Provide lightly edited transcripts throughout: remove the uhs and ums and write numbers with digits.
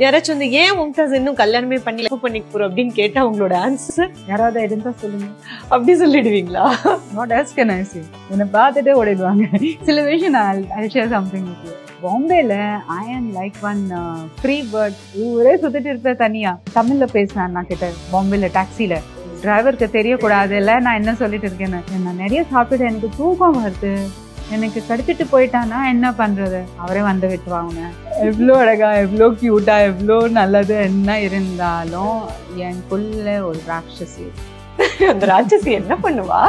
யாராச்சும் வந்து ஏன் மும்தாஸ் இன்னும் கல்யாணமே பண்ணிக்க போறோம் அப்படின்னு கேட்டா உங்களோட ஆன்சர் யாராவது இருந்தா சொல்லுங்க அப்படி சொல்லிடுவீங்களா? வாட் எல்ஸ் கேன் ஐ சே? என்ன பார்த்துட்டே ஓடிடுவாங்க. சில விஷயம் I'll share something with you. பாம்பேல I am like one free bird. ஊரே சுத்திட்டு இருப்ப தனியா. தமிழ்ல பேசினேன் நான் கிட்ட பாம்பேல டாக்ஸில. டிரைவருக்கு தெரியக்கூடாது இல்ல நான் என்ன சொல்லிட்டு இருக்கேன்னு. நான் நிறைய சாப்பிட்டு எனக்கு தூக்கம் வருது, எனக்கு கடத்திட்டு போயிட்டானா என்ன பண்றது? அவரே வந்து விட்டுவாங்க. எவ்வளோ அழகா, எவ்வளோ கியூட்டா, எவ்வளோ நல்லது என்ன இருந்தாலும் எனக்குள்ள ஒரு ராட்சசி. அந்த ராட்சசி என்ன பண்ணுவா?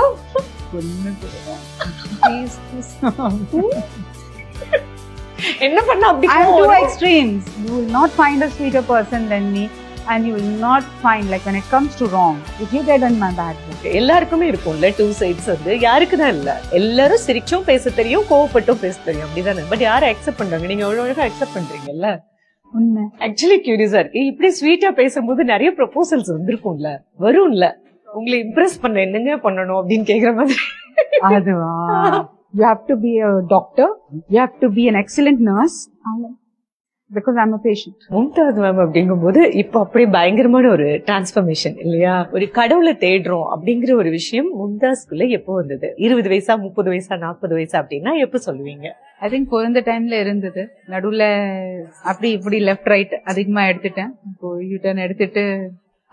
என்ன பண்ணா அப்படி? I am two extremes. You will not find a sweeter person than me. And you will not find, like when it comes to wrong, if you get on my bad book. எல்லாருக்குமே இருக்கும்ல two sides. வந்து யாருக்கு தான் இல்ல, எல்லாரும் சிரிச்சும் பேச தெரியும், கோவப்பட்டும் பேச தெரியும், அப்படிதானே? பட் யாரை அக்செப்ட் பண்றாங்க? நீங்க எவ்வளவு அழகா அக்செப்ட் பண்றீங்கல்ல. உண்மை. ஆக்சுவலி கியூரியஸா இருக்கு, இப்படி ஸ்வீட்டா பேசும்போது நிறைய ப்ரொபோசல்ஸ் வந்திருக்கும்ல, வரும்ல, உங்களை இம்ப்ரெஸ் பண்ண என்னங்க பண்ணணும் அப்படின்னு கேக்குற மாதிரி. அதுவா? You have to be a doctor, you have to be an excellent nurse. Because I'm a patient. Mumtaz ma'am அப்படிங்கும்போது இப்ப அப்படியே பயங்கரமான ஒரு டிரான்ஸ்பர்மேஷன் இல்லையா? ஒரு கடவுளை தேடுறோம் அப்படிங்கிற ஒரு விஷயம் மும்தாஸ்குள்ள எப்போ வந்தது? 20 வயசா, 30 வயசா, 40 வயசா அப்படின்னா எப்ப சொல்லுவீங்க? ஐ திங்க் குழந்தை டைம்ல இருந்தது. நடுவுல அப்படி இப்படி லெஃப்ட் ரைட் அதிகமா எடுத்துட்டேன். இப்போ யூட்டர்ன் எடுத்துட்டு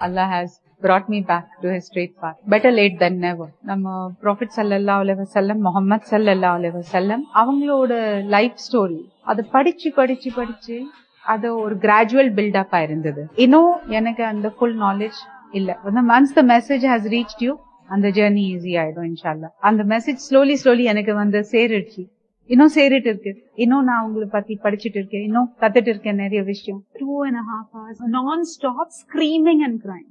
Allah has brought me back to his straight path. Better late than never. நம்ம ப்ராஃபெட் ஸல்லல்லாஹு அலைஹி வஸல்லம், முஹம்மது ஸல்லல்லாஹு அலைஹி வஸல்லம் அவங்களோட லைஃப் ஸ்டோரி அதை படிச்சு அது ஒரு கிராஜுவல் பில்டப் ஆயிருந்தது. இன்னும் எனக்கு அந்த ஃபுல் நாலேஜ் இல்ல. once the message has reached you, அந்த ஜர்னி ஈஸி ஆயிடும் இன்ஷால்லா. அந்த மெசேஜ் ஸ்லோலி எனக்கு வந்து சேரிடுச்சு, இன்னும் சேரிட்டு இருக்கு. இன்னும் நான் உங்களை பத்தி படிச்சுட்டு இருக்கேன், இன்னும் கத்துட்டு இருக்கேன் நிறைய விஷயம். 2.5 hours non-stop screaming and crying.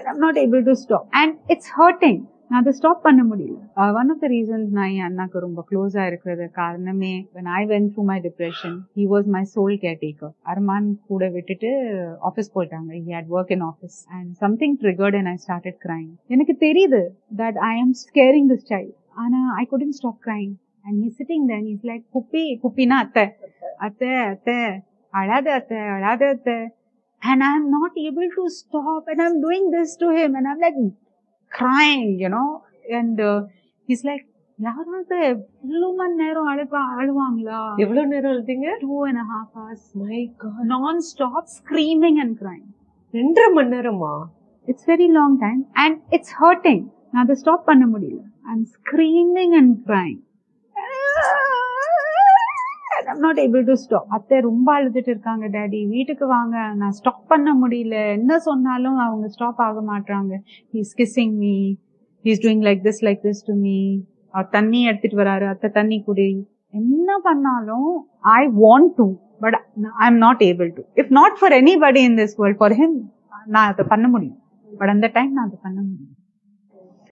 I'm not able to stop and it's hurting. நான் அதை ஸ்டாப் பண்ண முடியல. ஒன் ஆஃப் த ரீசன்ஸ் நான் என் அண்ணாக்கு ரொம்ப க்ளோஸா இருக்கிறது காரணமே, when I went through my depression, he was my sole caretaker. அரமான் கூட விட்டுட்டு ஆஃபீஸ் போயிட்டாங்க. He had work in office and something triggered and I started crying. எனக்கு தெரியுது that I am scaring this child. ஆனா I couldn't stop crying and he's sitting there and he's like, குப்பினா அத்தை அழாத அத்தை and I'm not able to stop and I'm doing this to him and I'm like crying, you know, and he's like, யாராவது எவ்வளவு மணி நேரம் அழுவாங்களா? எவ்வளவு நேரம் அழுதீங்க? 2.5 hours. My God. Non-stop screaming and crying. 2.5 மணி நேரமா? It's very long time and it's hurting. நான் அதை stop பண்ண முடியல. I'm screaming and crying. I'm not able to stop. அத்தை ரொம்ப அழுதுட்டு இருக்காங்க, டாடி வீட்டுக்கு வாங்க, நான் ஸ்டாப் பண்ண முடியல, என்ன சொன்னாலும் அவங்க ஸ்டாப் ஆக மாட்டாங்க. He's kissing me, he's doing like this to me. தண்ணி எடுத்துட்டு வராரு, அத்தை தண்ணி குடி, என்ன பண்ணாலும் I want to but I'm not able to. If not for anybody in this world, for him நான் அதை பண்ண முடியும். பட் அந்த டைம் நான் அதை பண்ண முடியும்.